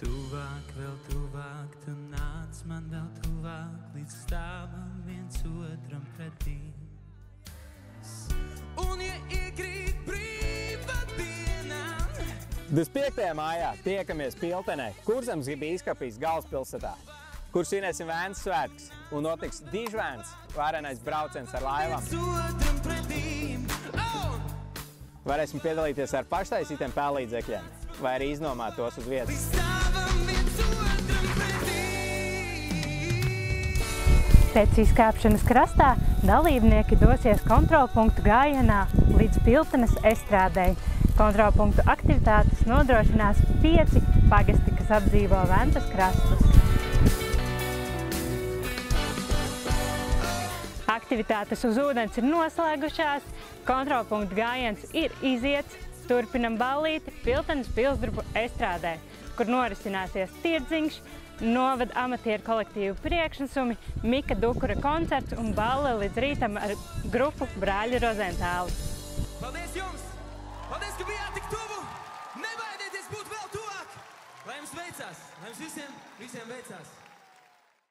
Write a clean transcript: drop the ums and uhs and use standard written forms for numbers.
Tuvāk, vēl tuvāk, tu nāc man vēl tuvāk, līdz stāvam viens otram pretī. Un ja iekrīt brīva diena. 25. mājā tiekamies Piltenē, Kurzemes bīskapijas galvaspilsētā, kur svinēsim Vēncu svētkus un notiks dižvēns varenais brauciens ar laivām. Varēsim piedalīties ar paštaisītiem pēllīdzekļiem vai arī iznomāt tos uz vietas. Pēc izkāpšanas krastā dalībnieki dosies kontrolpunktu gājienā līdz Piltenes estrādei. Kontrolpunktu aktivitātes nodrošinās 5 pagasti, kas apdzīvo Ventas krastus. Aktivitātes uz ūdens ir noslēgušās, kontrolpunktu gājiens ir iziets, turpinam ballīti Piltenes pilsdrupu estrādē, kur norisināsies tirdziņš, novada amatieru kolektīvu priekšnesumi, Mika Dukura koncerts un balle līdz rītam ar grupu Brāļi Rozentāli. Paldies jums! Paldies, ka bijāt tik tuvu! Nebaidieties būt vēl tuvāk! Lai jums veicās! Lai jums visiem veicās!